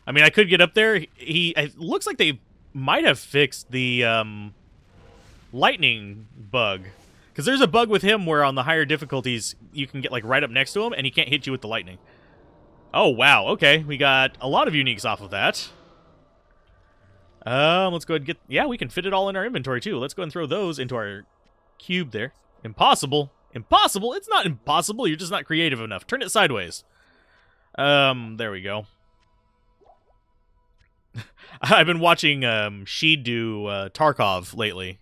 I mean, I could get up there. It looks like they might have fixed the lightning bug. Because there's a bug with him where on the higher difficulties, you can get like right up next to him and he can't hit you with the lightning. Oh, wow. Okay, we got a lot of uniques off of that. Let's go ahead and get... Yeah, we can fit it all in our inventory, too. Let's go and throw those into our cube there. Impossible. Impossible? It's not impossible. You're just not creative enough. Turn it sideways. There we go. I've been watching Sheed do Tarkov lately.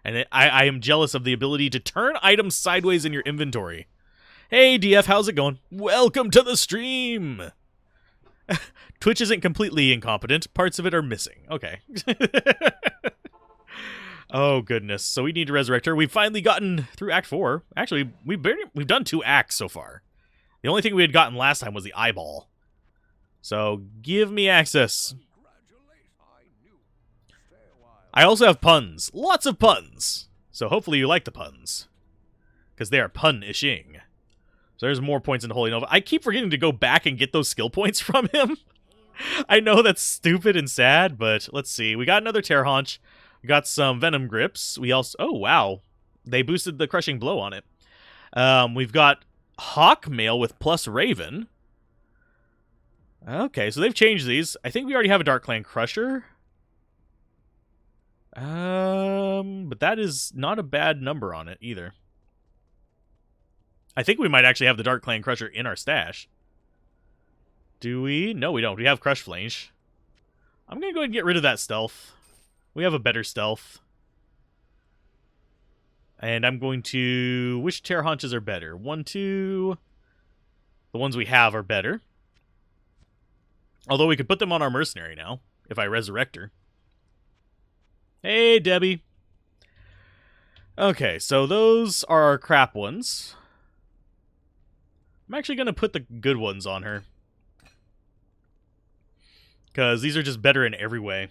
And I am jealous of the ability to turn items sideways in your inventory. Hey, DF, how's it going? Welcome to the stream! Twitch isn't completely incompetent. Parts of it are missing. Okay. Oh, goodness. So we need to resurrect her. We've finally gotten through Act 4. Actually, we've done 2 acts so far. The only thing we had gotten last time was the eyeball. So, give me access. I also have puns. Lots of puns. So hopefully you like the puns. Because they are pun-ishing. So there's more points in Holy Nova. I keep forgetting to go back and get those skill points from him. I know that's stupid and sad, but let's see. We got another Tear Haunch. We got some Venom Grips. We also... Oh, wow. They boosted the Crushing Blow on it. We've got Hawk Mail with plus Raven. Okay, so they've changed these. I think we already have a Dark Clan Crusher. But that is not a bad number on it either. I think we might actually have the Dark Clan Crusher in our stash. Do we? No, we don't. We have Crush Flange. I'm going to go ahead and get rid of that stealth. We have a better stealth. And I'm going to... Which Tear Haunches are better? 1, 2... The ones we have are better. Although we could put them on our Mercenary now, if I resurrect her. Hey, Debbie. Okay, so those are our crap ones. I'm actually going to put the good ones on her. Because these are just better in every way.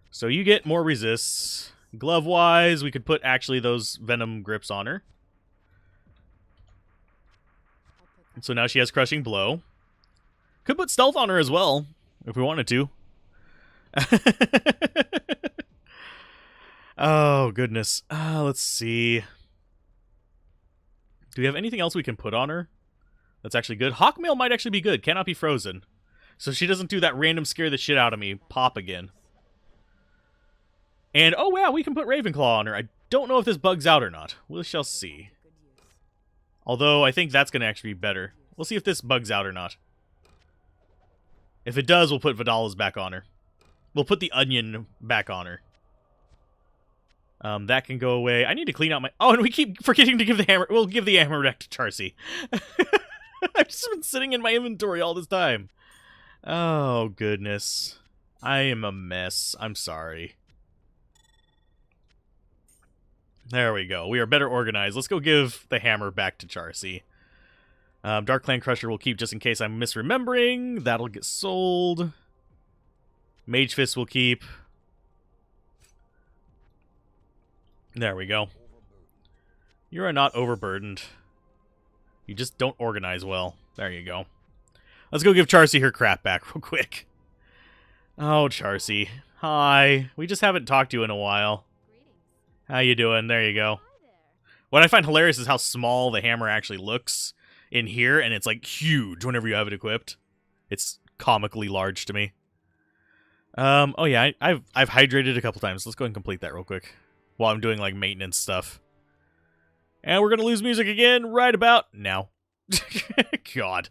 So you get more resists. Glove-wise, we could put actually those Venom Grips on her. And so now she has Crushing Blow. Could put Stealth on her as well, if we wanted to. Oh, goodness. Let's see. Do we have anything else we can put on her that's actually good? Hawkmail might actually be good. Cannot be frozen. So she doesn't do that random scare the shit out of me pop again. And, oh wow, we can put Ravenclaw on her. I don't know if this bugs out or not. We shall see. Although, I think that's going to actually be better. We'll see if this bugs out or not. If it does, we'll put Vidala's back on her. We'll put the Onion back on her. That can go away. I need to clean out my... Oh, and we keep forgetting to give the hammer... We'll give the hammer back to Charcy. I've just been sitting in my inventory all this time. Oh, goodness. I am a mess. I'm sorry. There we go. We are better organized. Let's go give the hammer back to Charcy. Dark Clan Crusher we'll keep just in case I'm misremembering. That'll get sold. Mage Fist we'll keep. There we go. You are not overburdened. You just don't organize well. There you go. Let's go give Charcy her crap back real quick. Oh, Charcy. Hi. We just haven't talked to you in a while. How you doing? There you go. What I find hilarious is how small the hammer actually looks in here, and it's like huge whenever you have it equipped. It's comically large to me. Oh yeah, I've hydrated a couple times. Let's go ahead and complete that real quick while I'm doing like maintenance stuff. And we're gonna lose music again right about now. God,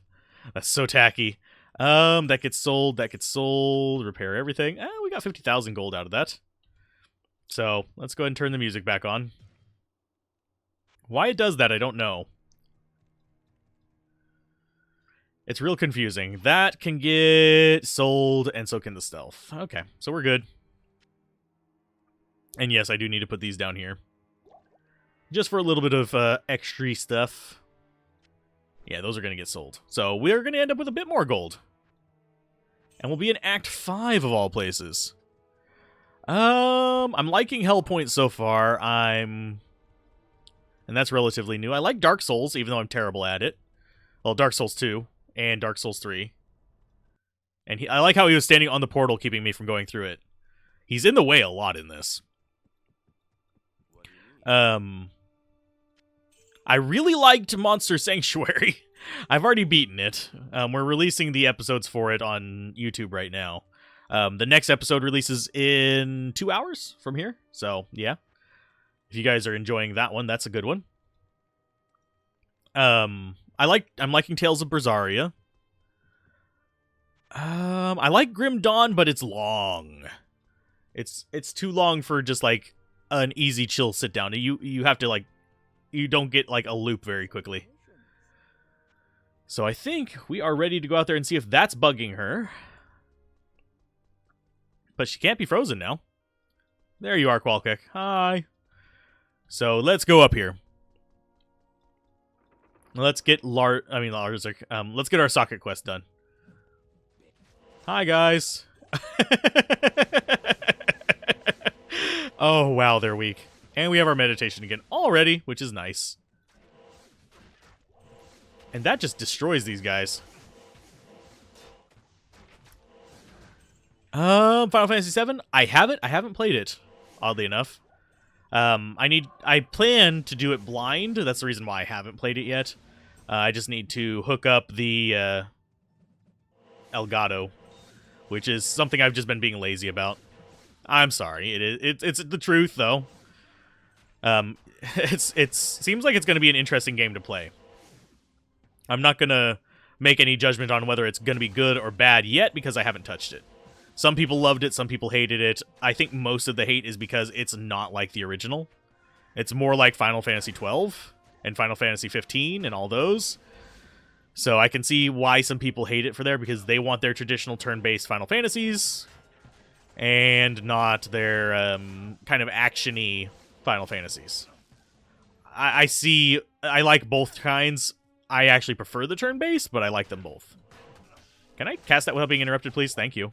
that's so tacky. That gets sold. That gets sold. Repair everything. We got 50,000 gold out of that. So let's go ahead and turn the music back on. Why it does that, I don't know. It's real confusing. That can get sold, and so can the stealth. Okay, so we're good. And yes, I do need to put these down here. Just for a little bit of extra stuff. Yeah, those are going to get sold. So we're going to end up with a bit more gold. And we'll be in Act 5 of all places. I'm liking Hellpoint so far. And that's relatively new. I like Dark Souls, even though I'm terrible at it. Well, Dark Souls 2 and Dark Souls 3. And I like how he was standing on the portal, keeping me from going through it. He's in the way a lot in this. I really liked Monster Sanctuary. I've already beaten it. We're releasing the episodes for it on YouTube right now. The next episode releases in 2 hours from here. So, yeah. If you guys are enjoying that one, that's a good one. I'm liking Tales of Berseria. I like Grim Dawn, but it's long. It's too long for just like an easy chill sit down. You have to like, you don't get like a loop very quickly. So I think we are ready to go out there and see if that's bugging her. But she can't be frozen now. There you are, Qualkick. Hi. So let's go up here. Let's get let's get our socket quest done. Hi, guys. Oh, wow, they're weak. And we have our meditation again already, which is nice. And that just destroys these guys. Final Fantasy VII? I haven't played it, oddly enough. I plan to do it blind. That's the reason why I haven't played it yet. I just need to hook up the Elgato, which is something I've just been being lazy about. I'm sorry. It's the truth, though. It seems like it's going to be an interesting game to play. I'm not going to make any judgment on whether it's going to be good or bad yet because I haven't touched it. Some people loved it, some people hated it. I think most of the hate is because it's not like the original. It's more like Final Fantasy XII and Final Fantasy 15 and all those. So I can see why some people hate it for there, because they want their traditional turn-based Final Fantasies and not their kind of action-y Final Fantasies. I like both kinds. I actually prefer the turn-based, but I like them both. Can I cast that without being interrupted, please? Thank you.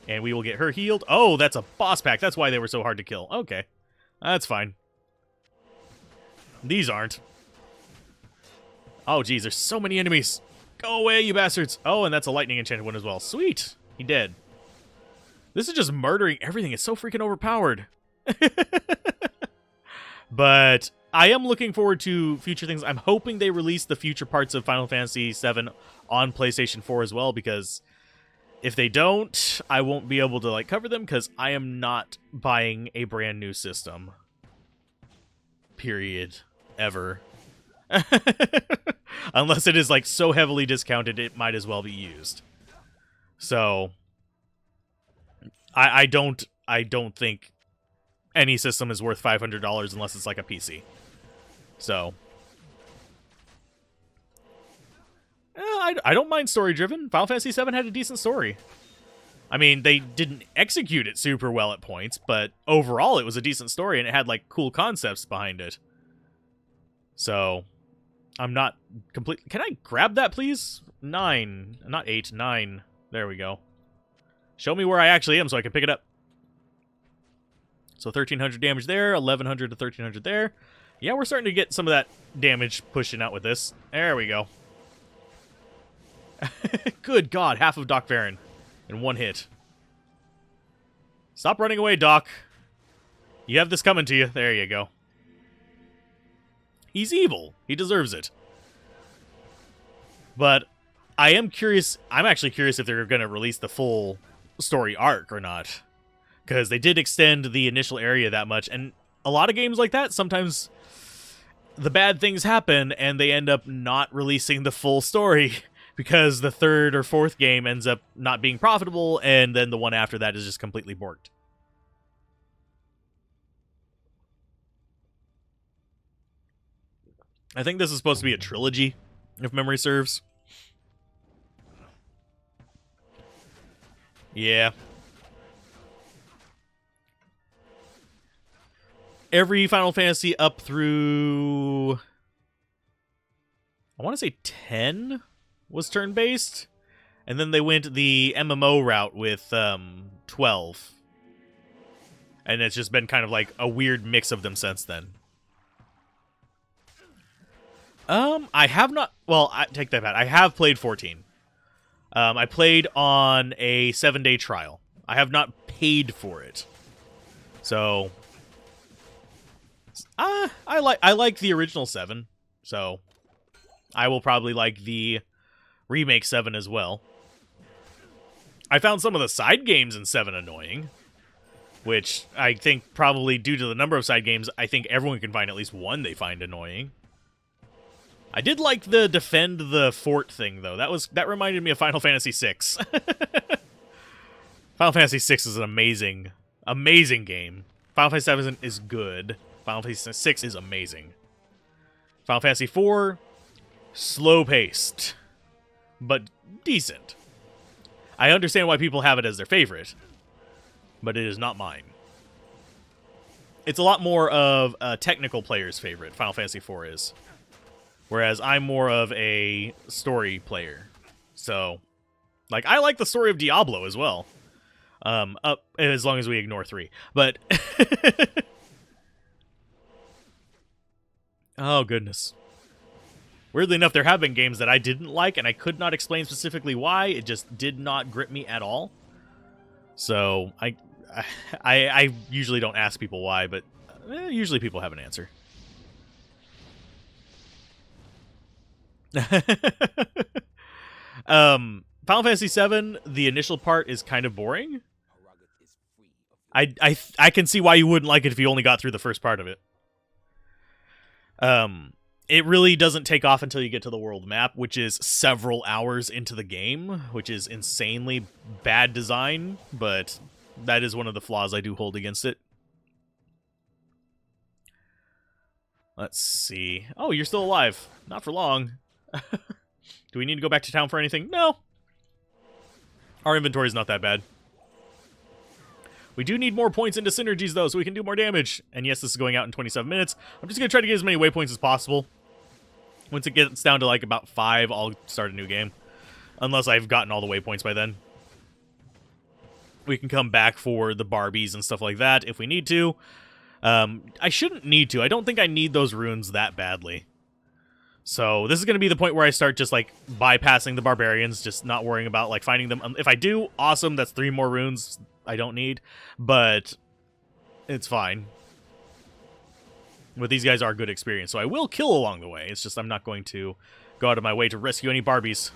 And we will get her healed. Oh, that's a boss pack. That's why they were so hard to kill. Okay. That's fine. These aren't. Oh, geez. There's so many enemies. Go away, you bastards. Oh, and that's a lightning enchanted one as well. Sweet. He dead. This is just murdering everything. It's so freaking overpowered. But I am looking forward to future things. I'm hoping they release the future parts of Final Fantasy VII on PlayStation 4 as well, because if they don't, I won't be able to like cover them because I am not buying a brand new system. Period. Ever. Unless it is like so heavily discounted, it might as well be used. So I don't think any system is worth $500 unless it's like a PC. So I don't mind story-driven. Final Fantasy VII had a decent story. I mean, they didn't execute it super well at points, but overall it was a decent story, and it had, like, cool concepts behind it. So, I'm not completely... Can I grab that, please? 9. Not 8, 9. There we go. Show me where I actually am so I can pick it up. So, 1,300 damage there, 1,100 to 1,300 there. Yeah, we're starting to get some of that damage pushing out with this. There we go. Good God, half of Doc Varen in one hit. Stop running away, Doc. You have this coming to you. There you go. He's evil. He deserves it. But I am curious. I'm actually curious if they're going to release the full story arc or not. Because they did extend the initial area that much. And a lot of games like that, sometimes the bad things happen and they end up not releasing the full story. Because the third or fourth game ends up not being profitable, and then the one after that is just completely borked. I think this is supposed to be a trilogy, if memory serves. Yeah. Every Final Fantasy up through... I want to say 10... was turn-based, and then they went the MMO route with 12. And it's just been kind of like a weird mix of them since then. I have not... Well, I take that back. I have played 14. I played on a 7-day trial. I have not paid for it. So I like the original 7. So I will probably like the remake 7 as well. I found some of the side games in 7 annoying, which I think probably due to the number of side games, I think everyone can find at least one they find annoying. I did like the defend the fort thing, though. That reminded me of Final Fantasy VI. Final Fantasy VI is an amazing, amazing game. Final Fantasy VII is good. Final Fantasy VI is amazing. Final Fantasy IV, slow-paced, but decent. I understand why people have it as their favorite, but it is not mine. It's a lot more of a technical player's favorite, Final Fantasy IV is. Whereas I'm more of a story player. So, like, I like the story of Diablo as well. As long as we ignore 3. But, oh, goodness. Weirdly enough, there have been games that I didn't like, and I could not explain specifically why. It just did not grip me at all. So, I usually don't ask people why, but usually people have an answer. Final Fantasy VII, the initial part is kind of boring. I can see why you wouldn't like it if you only got through the first part of it. It really doesn't take off until you get to the world map, which is several hours into the game, which is insanely bad design, but that is one of the flaws I do hold against it. Let's see. Oh, you're still alive. Not for long. Do we need to go back to town for anything? No. Our inventory's not that bad. We do need more points into synergies, though, so we can do more damage. And yes, this is going out in 27 minutes. I'm just going to try to get as many waypoints as possible. Once it gets down to, like, about 5, I'll start a new game. Unless I've gotten all the waypoints by then. We can come back for the Barbies and stuff like that if we need to. I shouldn't need to. I don't think I need those runes that badly. So this is going to be the point where I start just, like, bypassing the barbarians, just not worrying about, like, finding them. If I do, awesome, that's 3 more runes I don't need, but it's fine. But these guys are good experience, so I will kill along the way. It's just I'm not going to go out of my way to rescue any Barbies.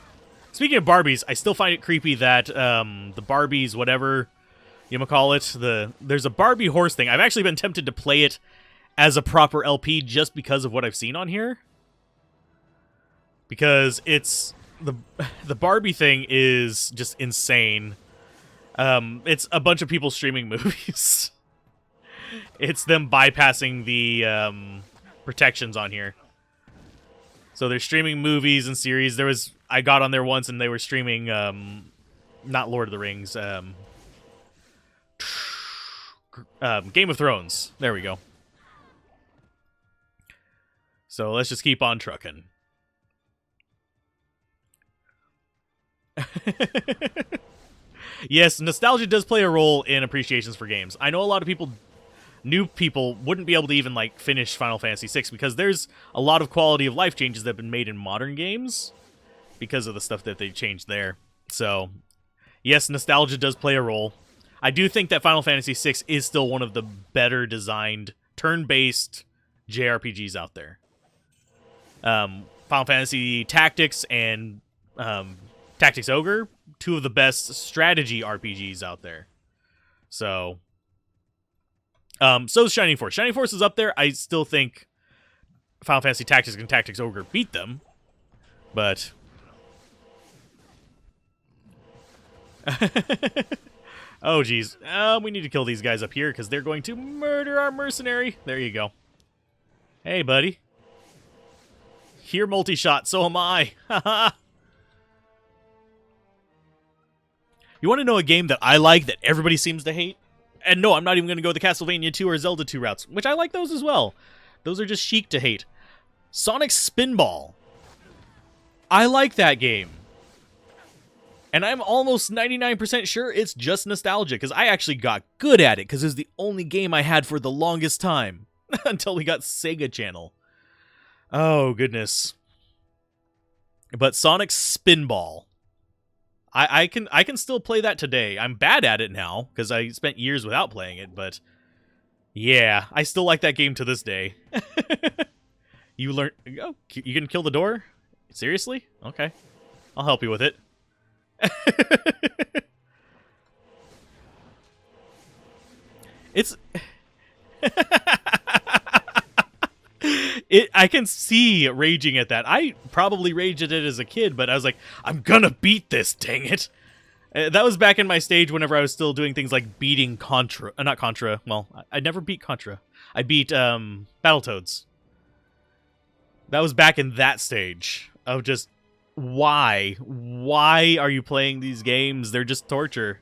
Speaking of Barbies, I still find it creepy that the Barbies, whatever you might call it, there's a Barbie horse thing. I've actually been tempted to play it as a proper LP just because of what I've seen on here. Because it's the Barbie thing is just insane. It's a bunch of people streaming movies. It's them bypassing the protections on here. So they're streaming movies and series. I got on there once and they were streaming not Lord of the Rings, Game of Thrones. There we go. So let's just keep on trucking. Yes, nostalgia does play a role in appreciations for games. I know a lot of people, new people, wouldn't be able to even, like, finish Final Fantasy VI because there's a lot of quality of life changes that have been made in modern games because of the stuff that they changed there. So, yes, nostalgia does play a role. I do think that Final Fantasy VI is still one of the better designed turn-based JRPGs out there. Final Fantasy Tactics and Tactics Ogre, 2 of the best strategy RPGs out there. So is Shining Force. Shining Force is up there. I still think Final Fantasy Tactics and Tactics Ogre beat them. But oh, geez. We need to kill these guys up here because they're going to murder our mercenary. There you go. Hey, buddy. You're multi-shot, so am I. Haha. You want to know a game that I like that everybody seems to hate? And no, I'm not even going to go the Castlevania 2 or Zelda 2 routes, which I like those as well. Those are just chic to hate. Sonic Spinball. I like that game. And I'm almost 99% sure it's just nostalgia, because I actually got good at it, because it was the only game I had for the longest time. Until we got Sega Channel. Oh, goodness. But Sonic Spinball. I can still play that today. I'm bad at it now because I spent years without playing it, but yeah, I still like that game to this day. You learn. Oh, you can kill the door? Seriously? Okay, I'll help you with it. It's. I can see raging at that. I probably raged at it as a kid, but I was like, I'm gonna beat this, dang it. That was back in my stage whenever I was still doing things like beating Contra. Not Contra. Well, I never beat Contra. I beat Battletoads. That was back in that stage of just, why? Why are you playing these games? They're just torture.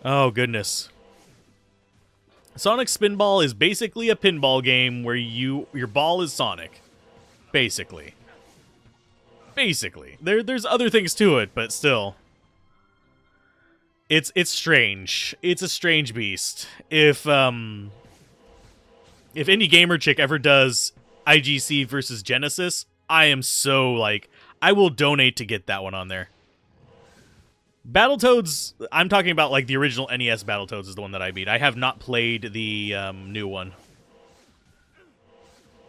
Oh, goodness. Sonic Spinball is basically a pinball game where your ball is Sonic. Basically. There's other things to it, but still. It's strange. It's a strange beast. If Indie Gamer Chick ever does IGC versus Genesis, I am so, like, I will donate to get that one on there. Battletoads, I'm talking about, like, the original NES Battletoads is the one that I beat. I have not played the new one.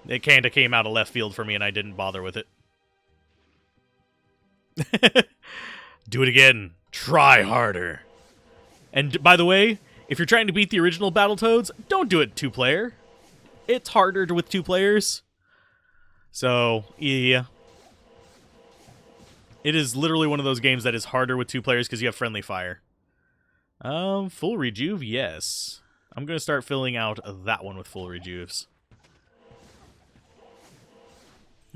It kind of came out of left field for me, and I didn't bother with it. Do it again. Try harder. And, by the way, if you're trying to beat the original Battletoads, don't do it 2-player. It's harder with 2 players. So, yeah. It is literally one of those games that is harder with 2 players because you have friendly fire. Full rejuve, yes. I'm going to start filling out that one with full rejuves.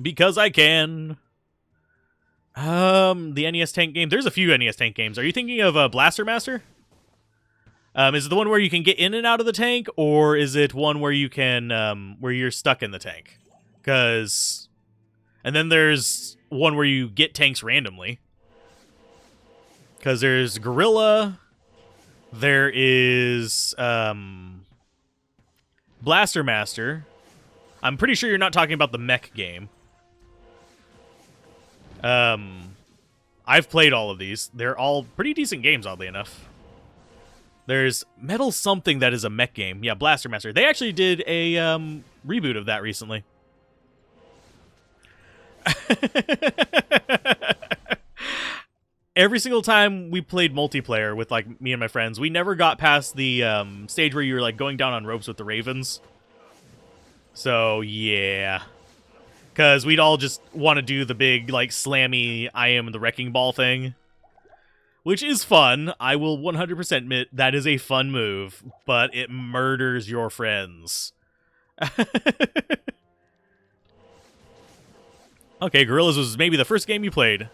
Because I can. The NES Tank game. There's a few NES Tank games. Are you thinking of Blaster Master? Is it the one where you can get in and out of the tank, or is it one where you can, where you're stuck in the tank? Because, and then there's one where you get tanks randomly. Because there's Gorilla, there is, Blaster Master. I'm pretty sure you're not talking about the mech game. I've played all of these. They're all pretty decent games, oddly enough. There's Metal Something that is a mech game. Yeah, Blaster Master. They actually did a reboot of that recently. Every single time we played multiplayer with, like, me and my friends, we never got past the stage where you were, like, going down on ropes with the Ravens. So, yeah. Because we'd all just want to do the big, like, slammy I am the wrecking ball thing. Which is fun. I will 100% admit that is a fun move, but it murders your friends. Okay, Gorillas was maybe the first game you played.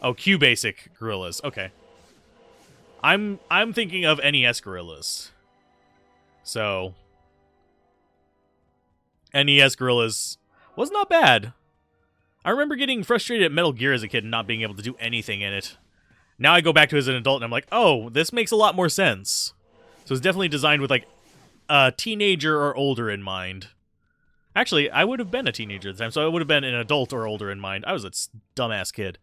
Oh, Q-Basic Gorillas. Okay. I'm thinking of NES Gorillas. So, NES Gorillas was not bad. I remember getting frustrated at Metal Gear as a kid and not being able to do anything in it. Now I go back to it as an adult and I'm like, oh, this makes a lot more sense. So it's definitely designed with, like, a teenager or older in mind. Actually, I would have been a teenager at the time, so I would have been an adult or older in mind. I was a dumbass kid.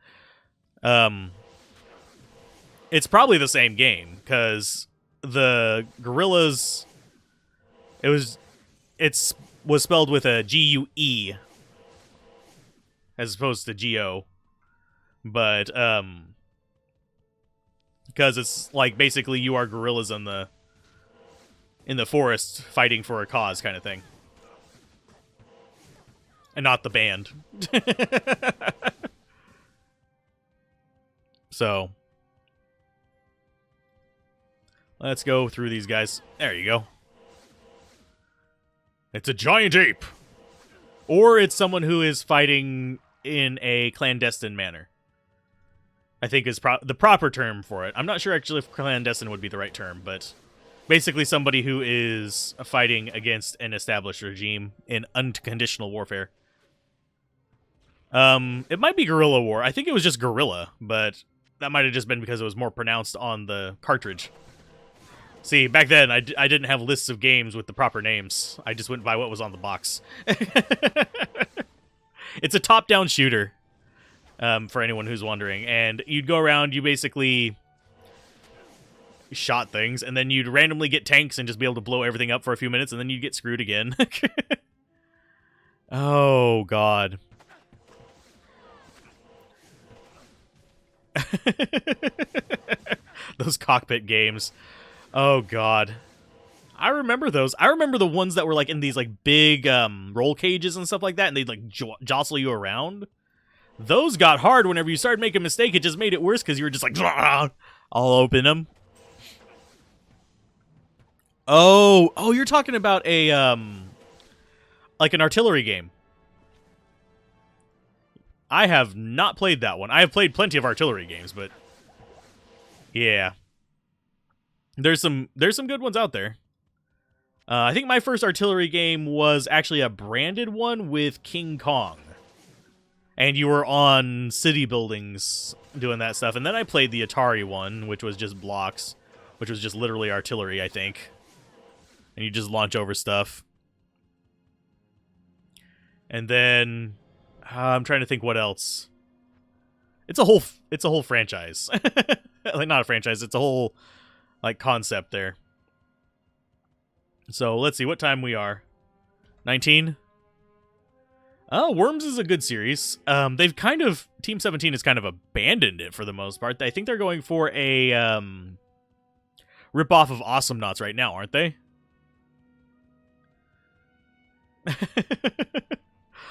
It's probably the same game, because the Gorillas, it was spelled with a G-U-E, as opposed to G-O. But, because it's, like, basically you are gorillas in the forest fighting for a cause kind of thing. And not the band. So, let's go through these guys. There you go. It's a giant ape. Or it's someone who is fighting in a clandestine manner. I think is the proper term for it. I'm not sure actually if clandestine would be the right term, but basically somebody who is fighting against an established regime in unconditional warfare. It might be guerrilla war. I think it was just guerrilla, but that might have just been because it was more pronounced on the cartridge. See, back then, I didn't have lists of games with the proper names. I just went by what was on the box. It's a top-down shooter. for anyone who's wondering. And you'd go around, you basically shot things, and then you'd randomly get tanks and just be able to blow everything up for a few minutes, and then you'd get screwed again. Oh, God. Those cockpit games. Oh, God. I remember those. I remember the ones that were like in these like big roll cages and stuff like that, and they'd like jostle you around. Those got hard whenever you started making a mistake. It just made it worse because you were just like, all open them. Oh, you're talking about a like an artillery game. I have not played that one. I have played plenty of artillery games, but yeah, there's some good ones out there. I think my first artillery game was actually a branded one with King Kong. And you were on city buildings doing that stuff. And then I played the Atari one, which was just blocks, which was just literally artillery, I think. And you just launch over stuff. And then I'm trying to think what else. It's a whole franchise. Like, not a franchise, it's a whole like concept there. So, let's see what time we are. 19? Oh, Worms is a good series. They've kind of... Team 17 has kind of abandoned it for the most part. I think they're going for a rip-off of Awesome Knots right now, aren't they?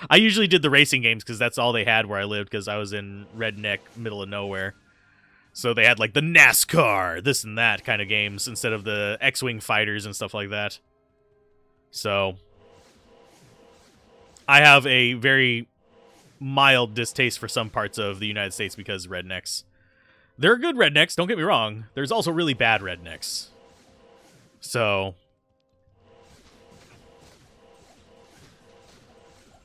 I usually did the racing games because that's all they had where I lived, because I was in redneck, middle of nowhere. So they had like the NASCAR, this and that kind of games instead of the X-Wing fighters and stuff like that. So I have a very mild distaste for some parts of the United States because rednecks. There are good rednecks, don't get me wrong. There's also really bad rednecks. So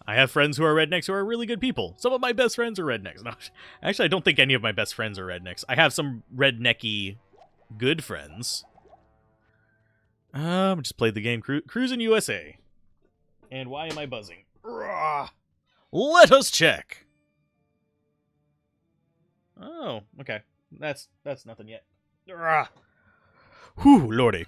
I have friends who are rednecks who are really good people. Some of my best friends are rednecks. No, actually, I don't think any of my best friends are rednecks. I have some rednecky good friends. Just played the game Cruising USA. And why am I buzzing? Let us check. Oh, okay. That's nothing yet. Whew, lordy.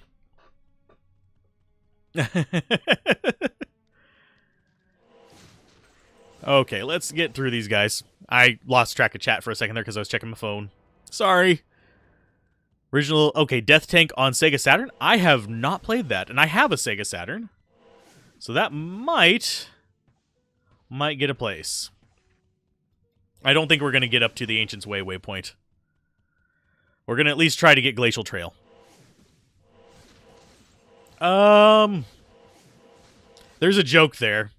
Okay, let's get through these guys. I lost track of chat for a second there because I was checking my phone. Sorry. Original, okay, Death Tank on Sega Saturn. I have not played that, and I have a Sega Saturn. So that might get a place. I don't think we're going to get up to the Ancient's Way waypoint. We're going to at least try to get Glacial Trail. There's a joke there.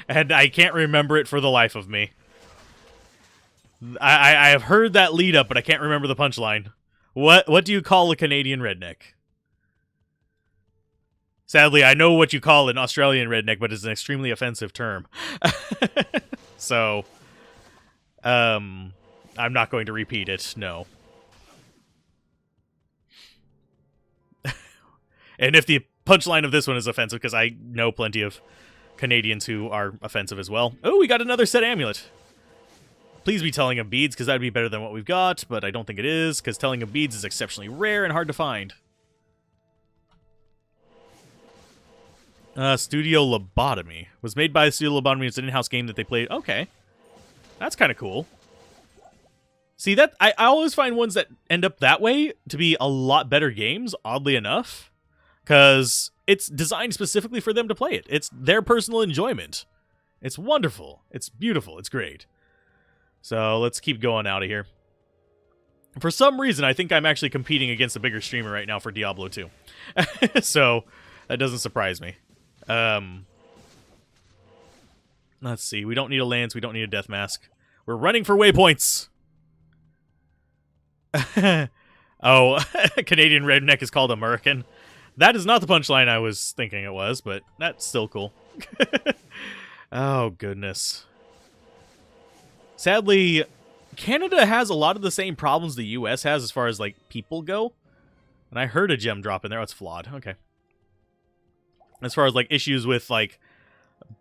And I can't remember it for the life of me. I have heard that lead up, but I can't remember the punchline. What do you call a Canadian redneck? Sadly, I know what you call an Australian redneck, but it's an extremely offensive term. So, I'm not going to repeat it, no. And if the punchline of this one is offensive, because I know plenty of Canadians who are offensive as well. Oh, we got another set amulet. Please be telling of beads, because that would be better than what we've got, but I don't think it is, because telling of beads is exceptionally rare and hard to find. Studio Lobotomy. Was made by Studio Lobotomy. It's an in-house game that they played. Okay. That's kind of cool. See, that I always find ones that end up that way to be a lot better games, oddly enough, because it's designed specifically for them to play it. It's their personal enjoyment. It's wonderful. It's beautiful. It's great. So let's keep going out of here. For some reason, I think I'm actually competing against a bigger streamer right now for Diablo 2. So that doesn't surprise me. Let's see. We don't need a lance. We don't need a death mask. We're running for waypoints. Oh, Canadian redneck is called American. That is not the punchline I was thinking it was, but that's still cool. Oh, goodness. Sadly, Canada has a lot of the same problems the US has as far as, like, people go. And I heard a gem drop in there. Oh, it's flawed. Okay. As far as, like, issues with, like,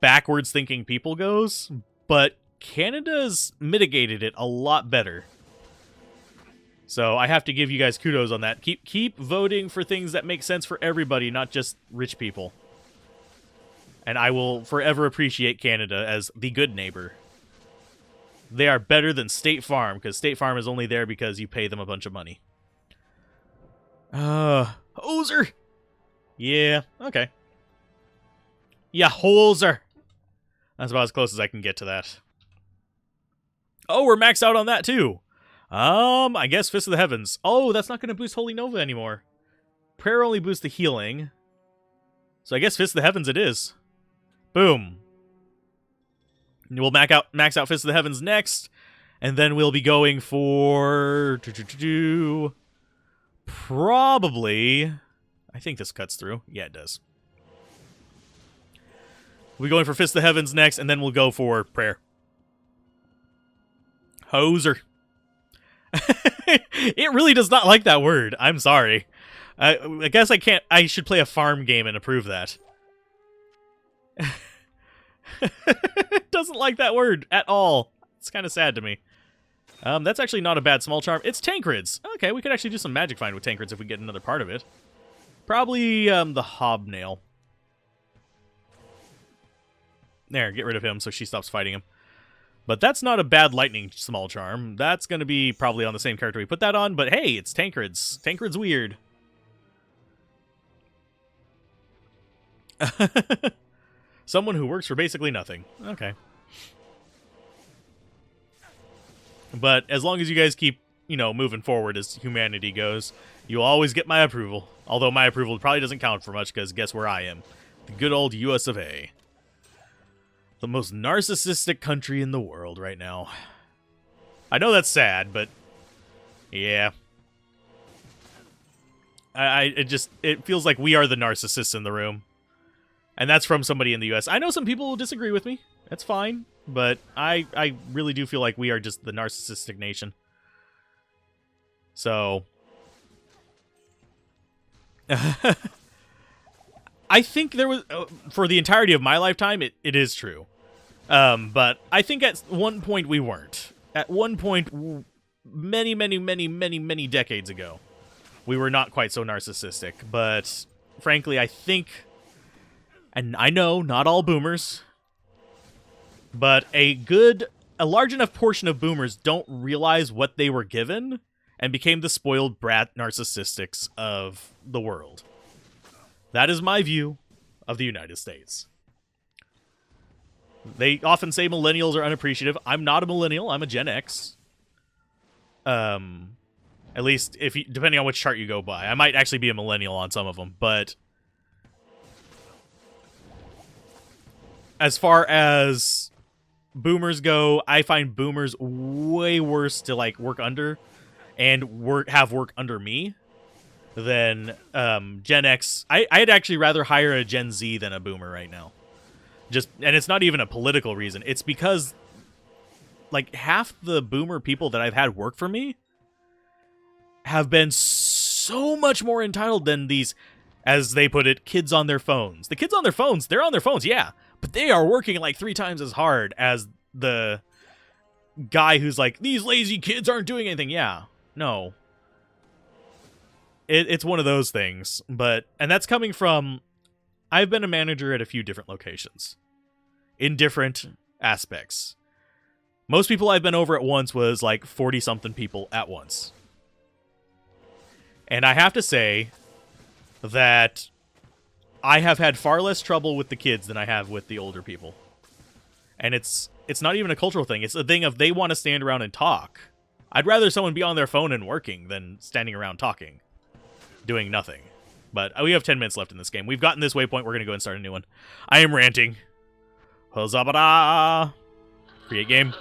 backwards thinking people goes. But Canada's mitigated it a lot better. So I have to give you guys kudos on that. Keep voting for things that make sense for everybody, not just rich people. And I will forever appreciate Canada as the good neighbor. They are better than State Farm, because State Farm is only there because you pay them a bunch of money. Hoser! Yeah, okay. Yeah, hoser! That's about as close as I can get to that. Oh, we're maxed out on that, too. I guess Fist of the Heavens. Oh, that's not going to boost Holy Nova anymore. Prayer only boosts the healing. So I guess Fist of the Heavens it is. Boom. We'll max out Fist of the Heavens next. And then we'll be going for... Probably... I think this cuts through. Yeah, it does. We'll be going for Fist of the Heavens next, and then we'll go for Prayer. Hoser. It really does not like that word. I'm sorry. I guess I should play a farm game and approve that. It doesn't like that word at all. It's kind of sad to me. That's actually not a bad small charm. It's Tancreds. Okay, we could actually do some magic find with Tancreds if we get another part of it. Probably the Hobnail. There, get rid of him so she stops fighting him. But that's not a bad lightning small charm. That's going to be probably on the same character we put that on. But hey, it's Tancreds. Tancred's weird. Someone who works for basically nothing. Okay. But as long as you guys keep, moving forward as humanity goes, you'll always get my approval. Although my approval probably doesn't count for much, because guess where I am? The good old US of A. The most narcissistic country in the world right now. I know that's sad, but yeah. It feels like we are the narcissists in the room. And that's from somebody in the US. I know some people will disagree with me. That's fine. But I really do feel like we are just the narcissistic nation. So... I think there was... for the entirety of my lifetime, it is true. But I think at one point we weren't. At one point, many decades ago, we were not quite so narcissistic. But frankly, I think... And I know, not all boomers... But a large enough portion of boomers don't realize what they were given and became the spoiled brat narcissistics of the world. That is my view of the United States. They often say millennials are unappreciative. I'm not a millennial. I'm a Gen X. At least, depending on which chart you go by. I might actually be a millennial on some of them, but... As far as... boomers go, I find boomers way worse to work under and have work under me than Gen X. I'd actually rather hire a Gen Z than a boomer right now. And it's not even a political reason. It's because half the boomer people that I've had work for me have been so much more entitled than these, as they put it, kids on their phones. The kids on their phones, they're on their phones, yeah. But they are working 3 times as hard as the guy who's like, these lazy kids aren't doing anything. Yeah, no. It's one of those things. And that's coming from, I've been a manager at a few different locations. In different aspects. Most people I've been over at once was 40-something people at once. And I have to say that... I have had far less trouble with the kids than I have with the older people. And it's not even a cultural thing. It's a thing of they want to stand around and talk. I'd rather someone be on their phone and working than standing around talking. Doing nothing. But we have 10 minutes left in this game. We've gotten this waypoint. We're going to go and start a new one. I am ranting. Huzzah-ba-da! Create game.